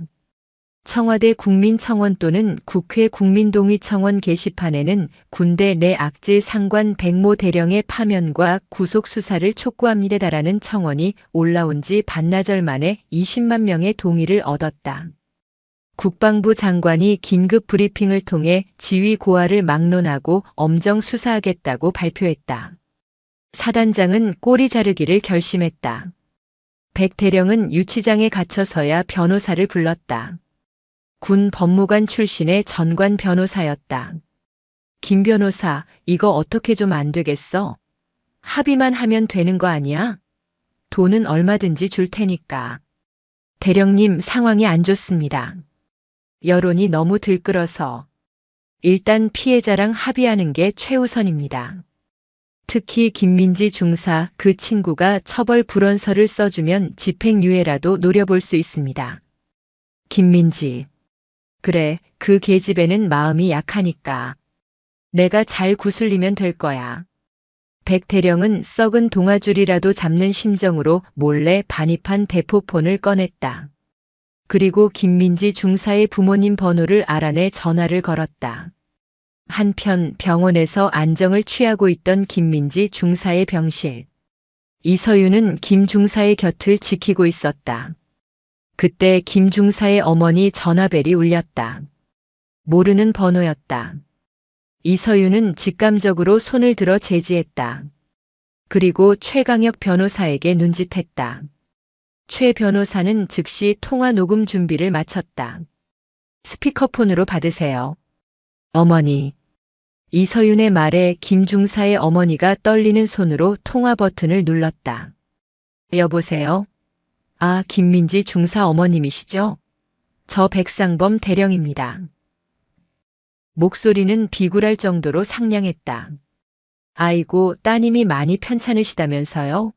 청와대 국민청원 또는 국회 국민동의청원 게시판에는 군대 내 악질 상관 백모 대령의 파면과 구속 수사를 촉구합니다라는 청원이 올라온 지 반나절 만에 20만 명의 동의를 얻었다. 국방부 장관이 긴급 브리핑을 통해 지휘 고하를 막론하고 엄정 수사하겠다고 발표했다. 사단장은 꼬리 자르기를 결심했다. 백 대령은 유치장에 갇혀서야 변호사를 불렀다. 군 법무관 출신의 전관 변호사였다. 김 변호사, 이거 어떻게 좀 안 되겠어? 합의만 하면 되는 거 아니야? 돈은 얼마든지 줄 테니까. 대령님, 상황이 안 좋습니다. 여론이 너무 들끓어서. 일단 피해자랑 합의하는 게 최우선입니다. 특히 김민지 중사 그 친구가 처벌 불원서를 써주면 집행유예라도 노려볼 수 있습니다. 김민지. 그래, 그 계집애는 마음이 약하니까. 내가 잘 구슬리면 될 거야. 백 대령은 썩은 동아줄이라도 잡는 심정으로 몰래 반입한 대포폰을 꺼냈다. 그리고 김민지 중사의 부모님 번호를 알아내 전화를 걸었다. 한편 병원에서 안정을 취하고 있던 김민지 중사의 병실. 이서윤은 김 중사의 곁을 지키고 있었다. 그때 김 중사의 어머니 전화벨이 울렸다. 모르는 번호였다. 이서윤은 직감적으로 손을 들어 제지했다. 그리고 최강혁 변호사에게 눈짓했다. 최 변호사는 즉시 통화 녹음 준비를 마쳤다. 스피커폰으로 받으세요. 어머니. 이서윤의 말에 김 중사의 어머니가 떨리는 손으로 통화 버튼을 눌렀다. 여보세요? 아, 김민지 중사 어머님이시죠? 저 백상범 대령입니다. 목소리는 비굴할 정도로 상냥했다. 아이고, 따님이 많이 편찮으시다면서요?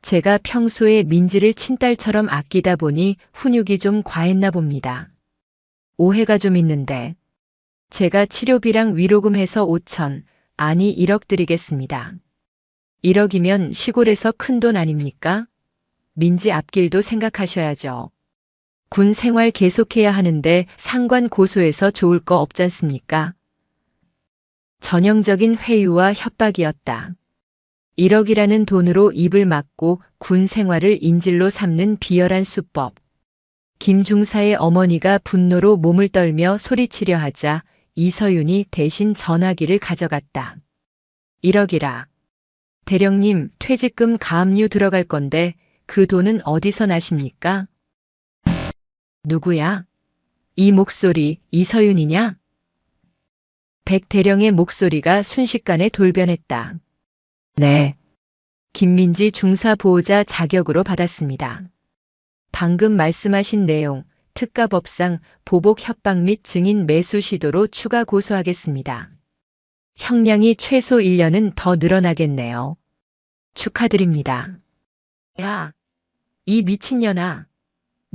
제가 평소에 민지를 친딸처럼 아끼다 보니 훈육이 좀 과했나 봅니다. 오해가 좀 있는데. 제가 치료비랑 위로금 해서 5천, 아니 1억 드리겠습니다. 1억이면 시골에서 큰 돈 아닙니까? 민지 앞길도 생각하셔야죠. 군 생활 계속해야 하는데 상관 고소해서 좋을 거 없잖습니까? 전형적인 회유와 협박이었다. 1억이라는 돈으로 입을 막고 군 생활을 인질로 삼는 비열한 수법. 김 중사의 어머니가 분노로 몸을 떨며 소리치려 하자 이서윤이 대신 전화기를 가져갔다. 1억이라. 대령님, 퇴직금 가압류 들어갈 건데 그 돈은 어디서 나십니까? 누구야? 이 목소리 이서윤이냐? 백 대령의 목소리가 순식간에 돌변했다. 네. 김민지 중사 보호자 자격으로 받았습니다. 방금 말씀하신 내용, 특가법상 보복 협박 및 증인 매수 시도로 추가 고소하겠습니다. 형량이 최소 1년은 더 늘어나겠네요. 축하드립니다. 야, 이 미친년아.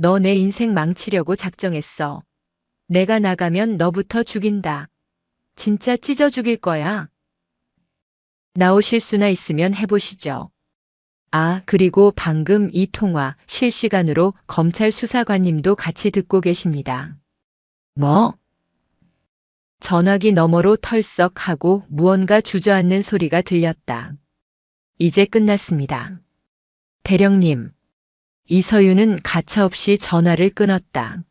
너 내 인생 망치려고 작정했어. 내가 나가면 너부터 죽인다. 진짜 찢어 죽일 거야. 나오실 수나 있으면 해보시죠. 아, 그리고 방금 이 통화 실시간으로 검찰 수사관님도 같이 듣고 계십니다. 뭐? 전화기 너머로 털썩 하고 무언가 주저앉는 소리가 들렸다. 이제 끝났습니다. 대령님. 이서윤은 가차없이 전화를 끊었다.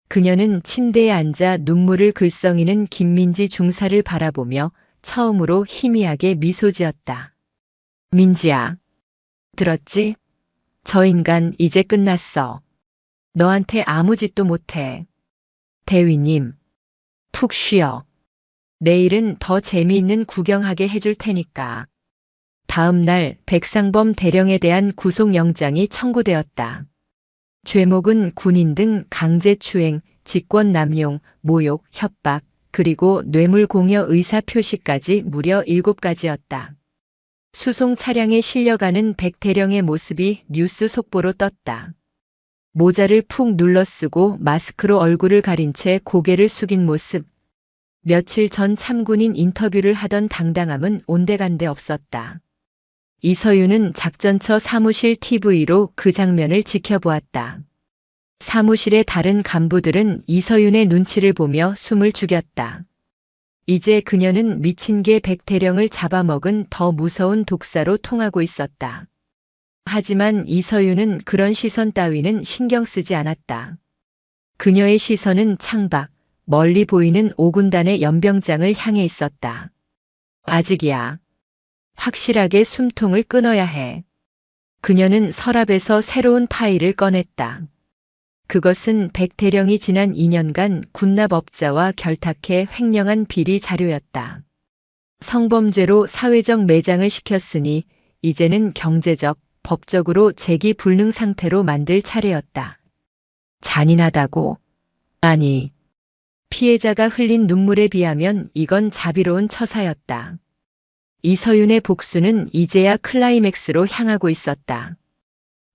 그녀는 침대에 앉아 눈물을 글썽이는 김민지 중사를 바라보며 처음으로 희미하게 미소 지었다. 민지야. 들었지? 저 인간 이제 끝났어. 너한테 아무 짓도 못해. 대위님. 푹 쉬어. 내일은 더 재미있는 구경하게 해줄 테니까. 다음 날 백상범 대령에 대한 구속영장이 청구되었다. 죄목은 군인 등 강제추행, 직권남용, 모욕, 협박, 그리고 뇌물공여 의사표시까지 무려 7가지였다. 수송 차량에 실려가는 백 대령의 모습이 뉴스 속보로 떴다. 모자를 푹 눌러쓰고 마스크로 얼굴을 가린 채 고개를 숙인 모습. 며칠 전 참군인 인터뷰를 하던 당당함은 온데간데 없었다. 이서윤은 작전처 사무실 TV로 그 장면을 지켜보았다. 사무실의 다른 간부들은 이서윤의 눈치를 보며 숨을 죽였다. 이제 그녀는 미친 개 백대령을 잡아먹은 더 무서운 독사로 통하고 있었다. 하지만 이서윤은 그런 시선 따위는 신경 쓰지 않았다. 그녀의 시선은 창밖, 멀리 보이는 5군단의 연병장을 향해 있었다. 아직이야. 확실하게 숨통을 끊어야 해. 그녀는 서랍에서 새로운 파일을 꺼냈다. 그것은 백대령이 지난 2년간 군납업자와 결탁해 횡령한 비리 자료였다. 성범죄로 사회적 매장을 시켰으니 이제는 경제적, 법적으로 재기 불능 상태로 만들 차례였다. 잔인하다고? 아니, 피해자가 흘린 눈물에 비하면 이건 자비로운 처사였다. 이서윤의 복수는 이제야 클라이맥스로 향하고 있었다.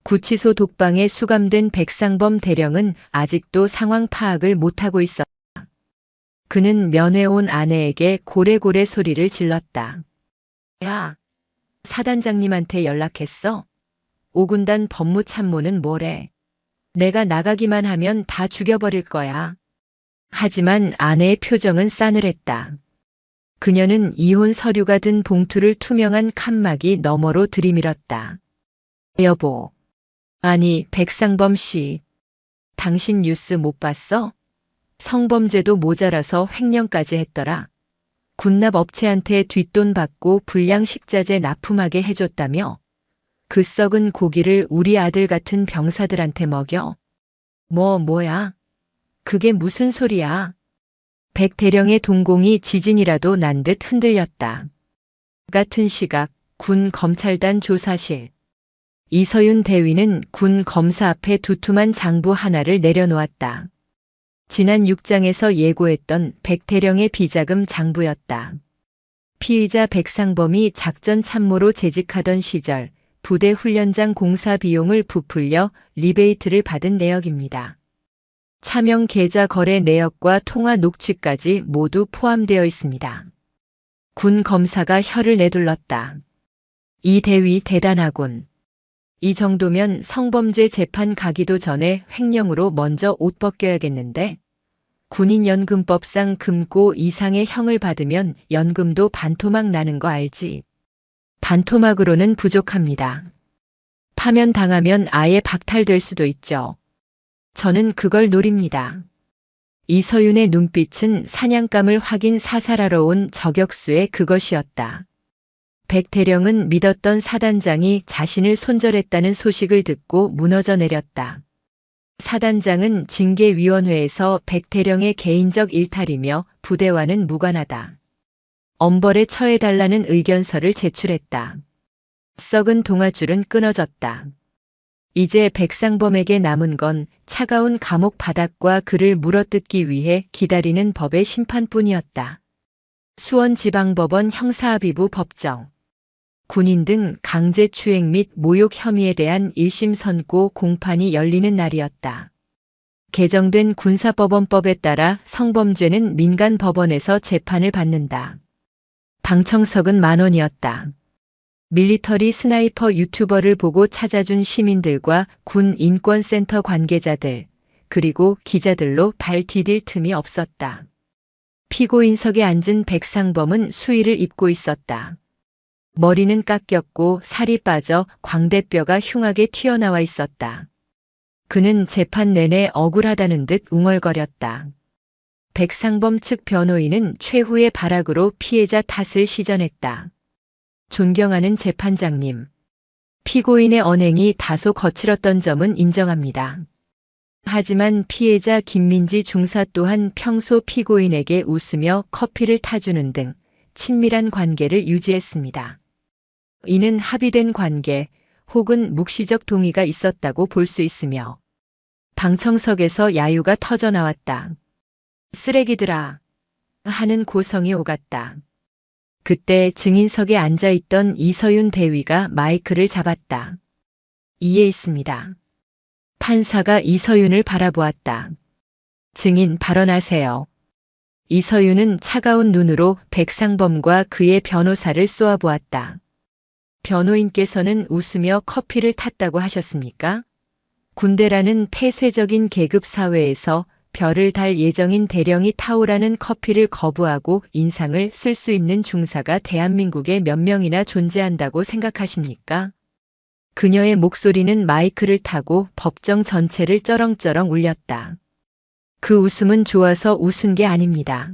구치소 독방에 수감된 백상범 대령은 아직도 상황 파악을 못하고 있었다. 그는 면회 온 아내에게 고래고래 소리를 질렀다. 야, 사단장님한테 연락했어? 5군단 법무참모는 뭐래? 내가 나가기만 하면 다 죽여버릴 거야. 하지만 아내의 표정은 싸늘했다. 그녀는 이혼 서류가 든 봉투를 투명한 칸막이 너머로 들이밀었다. 여보. 아니, 백상범 씨. 당신 뉴스 못 봤어? 성범죄도 모자라서 횡령까지 했더라. 군납업체한테 뒷돈 받고 불량식자재 납품하게 해줬다며? 그 썩은 고기를 우리 아들 같은 병사들한테 먹여? 뭐야? 그게 무슨 소리야? 백 대령의 동공이 지진이라도 난 듯 흔들렸다. 같은 시각 군 검찰단 조사실. 이서윤 대위는 군 검사 앞에 두툼한 장부 하나를 내려놓았다. 지난 6장에서 예고했던 백 대령의 비자금 장부였다. 피의자 백상범이 작전 참모로 재직하던 시절 부대 훈련장 공사 비용을 부풀려 리베이트를 받은 내역입니다. 차명 계좌 거래 내역과 통화 녹취까지 모두 포함되어 있습니다. 군 검사가 혀를 내둘렀다. 이 대위 대단하군. 이 정도면 성범죄 재판 가기도 전에 횡령으로 먼저 옷 벗겨야겠는데? 군인연금법상 금고 이상의 형을 받으면 연금도 반토막 나는 거 알지? 반토막으로는 부족합니다. 파면당하면 아예 박탈될 수도 있죠. 저는 그걸 노립니다. 이서윤의 눈빛은 사냥감을 확인 사살하러 온 저격수의 그것이었다. 백 대령은 믿었던 사단장이 자신을 손절했다는 소식을 듣고 무너져 내렸다. 사단장은 징계위원회에서 백 대령의 개인적 일탈이며 부대와는 무관하다. 엄벌에 처해달라는 의견서를 제출했다. 썩은 동아줄은 끊어졌다. 이제 백상범에게 남은 건 차가운 감옥 바닥과 그를 물어뜯기 위해 기다리는 법의 심판뿐이었다. 수원지방법원 형사합의부 법정. 군인 등 강제추행 및 모욕 혐의에 대한 1심 선고 공판이 열리는 날이었다. 개정된 군사법원법에 따라 성범죄는 민간법원에서 재판을 받는다. 방청석은 10,000원이었다. 밀리터리 스나이퍼 유튜버를 보고 찾아준 시민들과 군 인권센터 관계자들, 그리고 기자들로 발 디딜 틈이 없었다. 피고인석에 앉은 백상범은 수의를 입고 있었다. 머리는 깎였고 살이 빠져 광대뼈가 흉하게 튀어나와 있었다. 그는 재판 내내 억울하다는 듯 웅얼거렸다. 백상범 측 변호인은 최후의 발악으로 피해자 탓을 시전했다. 존경하는 재판장님. 피고인의 언행이 다소 거칠었던 점은 인정합니다. 하지만 피해자 김민지 중사 또한 평소 피고인에게 웃으며 커피를 타주는 등 친밀한 관계를 유지했습니다. 이는 합의된 관계 혹은 묵시적 동의가 있었다고 볼 수 있으며 방청석에서 야유가 터져 나왔다. 쓰레기들아 하는 고성이 오갔다. 그때 증인석에 앉아있던 이서윤 대위가 마이크를 잡았다. 이에 있습니다. 판사가 이서윤을 바라보았다. 증인 발언하세요. 이서윤은 차가운 눈으로 백상범과 그의 변호사를 쏘아보았다. 변호인께서는 웃으며 커피를 탔다고 하셨습니까? 군대라는 폐쇄적인 계급 사회에서 별을 달 예정인 대령이 타오라는 커피를 거부하고 인상을 쓸 수 있는 중사가 대한민국에 몇 명이나 존재한다고 생각하십니까? 그녀의 목소리는 마이크를 타고 법정 전체를 쩌렁쩌렁 울렸다. 그 웃음은 좋아서 웃은 게 아닙니다.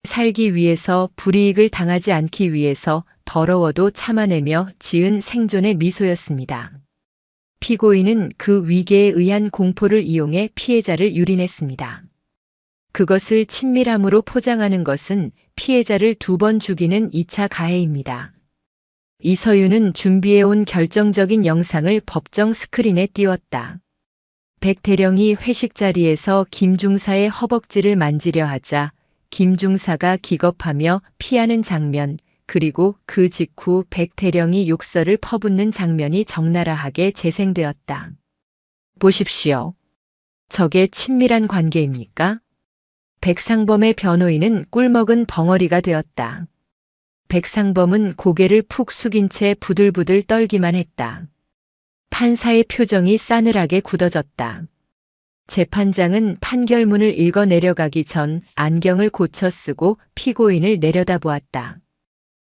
살기 위해서 불이익을 당하지 않기 위해서 더러워도 참아내며 지은 생존의 미소였습니다. 피고인은 그 위계에 의한 공포를 이용해 피해자를 유린했습니다. 그것을 친밀함으로 포장하는 것은 피해자를 2번 죽이는 2차 가해입니다. 이서윤은 준비해온 결정적인 영상을 법정 스크린에 띄웠다. 백 대령이 회식 자리에서 김 중사의 허벅지를 만지려 하자 김 중사가 기겁하며 피하는 장면, 그리고 그 직후 백 대령이 욕설을 퍼붓는 장면이 적나라하게 재생되었다. 보십시오. 저게 친밀한 관계입니까? 백상범의 변호인은 꿀먹은 벙어리가 되었다. 백상범은 고개를 푹 숙인 채 부들부들 떨기만 했다. 판사의 표정이 싸늘하게 굳어졌다. 재판장은 판결문을 읽어 내려가기 전 안경을 고쳐 쓰고 피고인을 내려다보았다.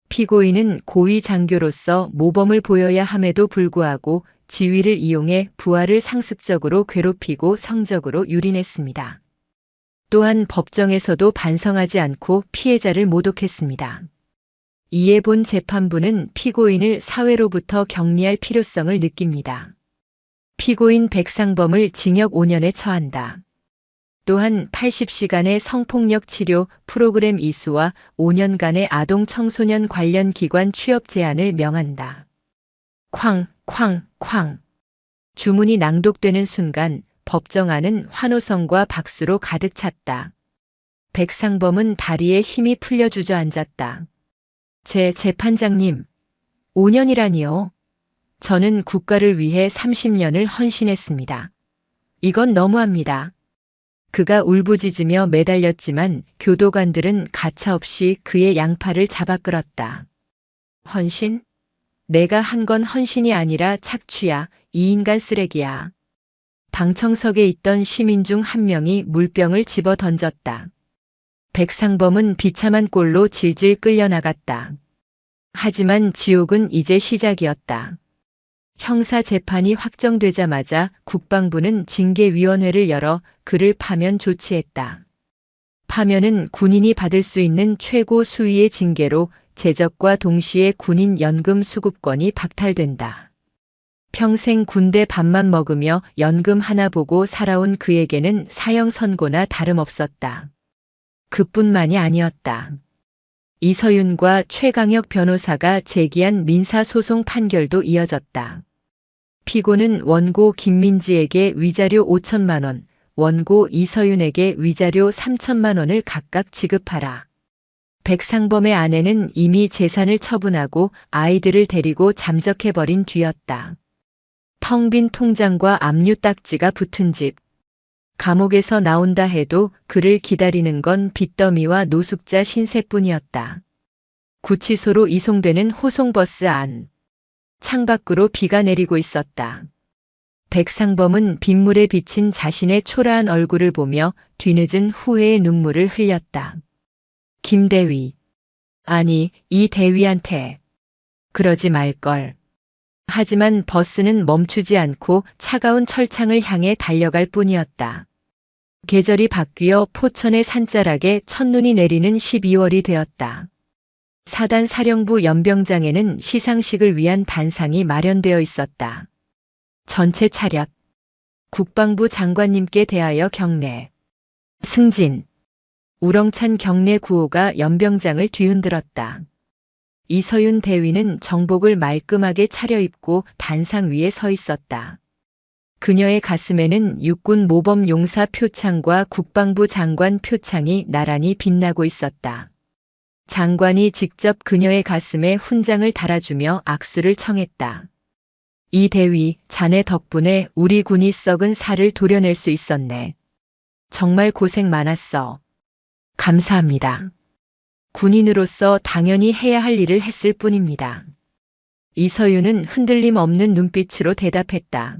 피고인은 고위 장교로서 모범을 보여야 함에도 불구하고 지위를 이용해 부하를 상습적으로 괴롭히고 성적으로 유린했습니다. 또한 법정에서도 반성하지 않고 피해자를 모독했습니다. 이에 본 재판부는 피고인을 사회로부터 격리할 필요성을 느낍니다. 피고인 백상범을 징역 5년에 처한다. 또한 80시간의 성폭력 치료 프로그램 이수와 5년간의 아동 청소년 관련 기관 취업 제한을 명한다. 쾅, 쾅, 쾅. 주문이 낭독되는 순간 법정 안은 환호성과 박수로 가득 찼다. 백상범은 다리에 힘이 풀려 주저앉았다. 재판장님, 5년이라니요. 저는 국가를 위해 30년을 헌신했습니다. 이건 너무합니다. 그가 울부짖으며 매달렸지만 교도관들은 가차없이 그의 양팔을 잡아 끌었다. 헌신? 내가 한 건 헌신이 아니라 착취야. 이 인간 쓰레기야. 방청석에 있던 시민 중 한 명이 물병을 집어 던졌다. 백상범은 비참한 꼴로 질질 끌려나갔다. 하지만 지옥은 이제 시작이었다. 형사 재판이 확정되자마자 국방부는 징계위원회를 열어 그를 파면 조치했다. 파면은 군인이 받을 수 있는 최고 수위의 징계로 제적과 동시에 군인 연금 수급권이 박탈된다. 평생 군대 밥만 먹으며 연금 하나 보고 살아온 그에게는 사형 선고나 다름없었다. 그뿐만이 아니었다. 이서윤과 최강혁 변호사가 제기한 민사소송 판결도 이어졌다. 피고는 원고 김민지에게 위자료 5천만 원, 원고 이서윤에게 위자료 3천만 원을 각각 지급하라. 백상범의 아내는 이미 재산을 처분하고 아이들을 데리고 잠적해버린 뒤였다. 텅 빈 통장과 압류 딱지가 붙은 집. 감옥에서 나온다 해도 그를 기다리는 건 빚더미와 노숙자 신세뿐이었다. 구치소로 이송되는 호송버스 안. 창밖으로 비가 내리고 있었다. 백상범은 빗물에 비친 자신의 초라한 얼굴을 보며 뒤늦은 후회의 눈물을 흘렸다. 김대위. 아니, 이 대위한테. 그러지 말걸. 하지만 버스는 멈추지 않고 차가운 철창을 향해 달려갈 뿐이었다. 계절이 바뀌어 포천의 산자락에 첫눈이 내리는 12월이 되었다. 사단 사령부 연병장에는 시상식을 위한 단상이 마련되어 있었다. 전체 차렷. 국방부 장관님께 대하여 경례. 승진. 우렁찬 경례 구호가 연병장을 뒤흔들었다. 이서윤 대위는 정복을 말끔하게 차려입고 단상 위에 서 있었다. 그녀의 가슴에는 육군 모범 용사 표창과 국방부 장관 표창이 나란히 빛나고 있었다. 장관이 직접 그녀의 가슴에 훈장을 달아주며 악수를 청했다. 이 대위, 자네 덕분에 우리 군이 썩은 살을 도려낼 수 있었네. 정말 고생 많았어. 감사합니다. 군인으로서 당연히 해야 할 일을 했을 뿐입니다. 이서윤은 흔들림 없는 눈빛으로 대답했다.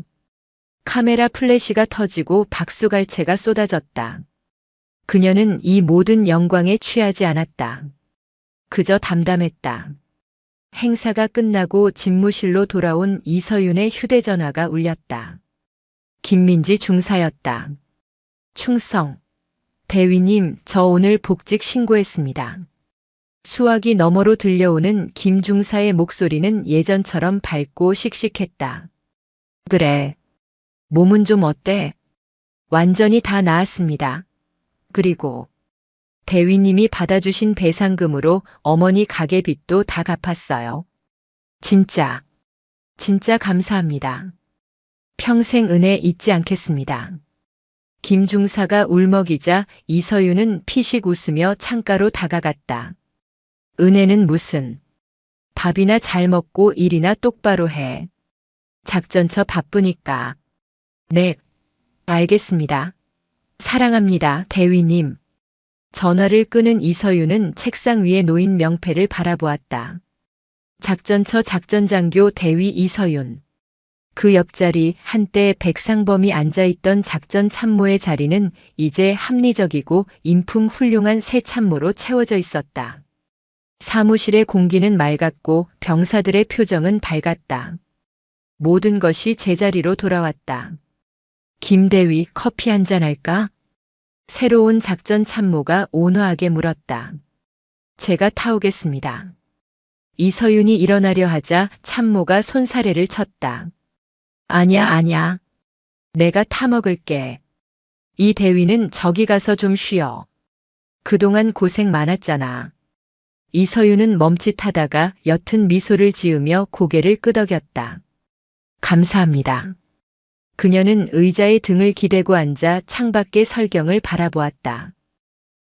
카메라 플래시가 터지고 박수갈채가 쏟아졌다. 그녀는 이 모든 영광에 취하지 않았다. 그저 담담했다. 행사가 끝나고 집무실로 돌아온 이서윤의 휴대전화가 울렸다. 김민지 중사였다. 충성. 대위님, 저 오늘 복직 신고했습니다. 수화기 너머로 들려오는 김 중사의 목소리는 예전처럼 밝고 씩씩했다. 그래. 몸은 좀 어때? 완전히 다 나았습니다. 그리고 대위님이 받아주신 배상금으로 어머니 가게빚도 다 갚았어요. 진짜 감사합니다. 평생 은혜 잊지 않겠습니다. 김 중사가 울먹이자 이서윤은 피식 웃으며 창가로 다가갔다. 은혜는 무슨. 밥이나 잘 먹고 일이나 똑바로 해. 작전처 바쁘니까. 네, 알겠습니다. 사랑합니다, 대위님. 전화를 끊은 이서윤은 책상 위에 놓인 명패를 바라보았다. 작전처 작전장교 대위 이서윤. 그 옆자리 한때 백상범이 앉아있던 작전 참모의 자리는 이제 합리적이고 인품 훌륭한 새 참모로 채워져 있었다. 사무실의 공기는 맑았고 병사들의 표정은 밝았다. 모든 것이 제자리로 돌아왔다. 김대위, 커피 한잔 할까? 새로운 작전 참모가 온화하게 물었다. 제가 타오겠습니다. 이서윤이 일어나려 하자 참모가 손사래를 쳤다. 아냐. 내가 타먹을게. 이 대위는 저기 가서 좀 쉬어. 그동안 고생 많았잖아. 이서윤은 멈칫하다가 옅은 미소를 지으며 고개를 끄덕였다. 감사합니다. 그녀는 의자에 등을 기대고 앉아 창밖의 설경을 바라보았다.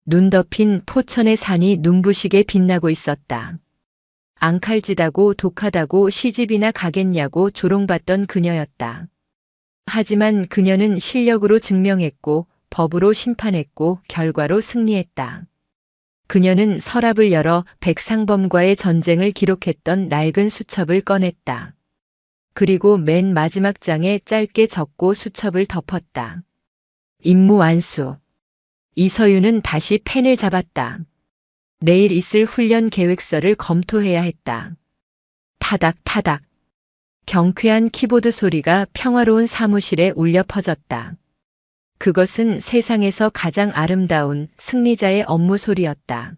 눈 덮인 포천의 산이 눈부시게 빛나고 있었다. 앙칼지다고 독하다고 시집이나 가겠냐고 조롱받던 그녀였다. 하지만 그녀는 실력으로 증명했고 법으로 심판했고 결과로 승리했다. 그녀는 서랍을 열어 백상범과의 전쟁을 기록했던 낡은 수첩을 꺼냈다. 그리고 맨 마지막 장에 짧게 적고 수첩을 덮었다. 임무 완수. 이서윤은 다시 펜을 잡았다. 내일 있을 훈련 계획서를 검토해야 했다. 타닥타닥. 경쾌한 키보드 소리가 평화로운 사무실에 울려 퍼졌다. 그것은 세상에서 가장 아름다운 승리자의 업무 소리였다.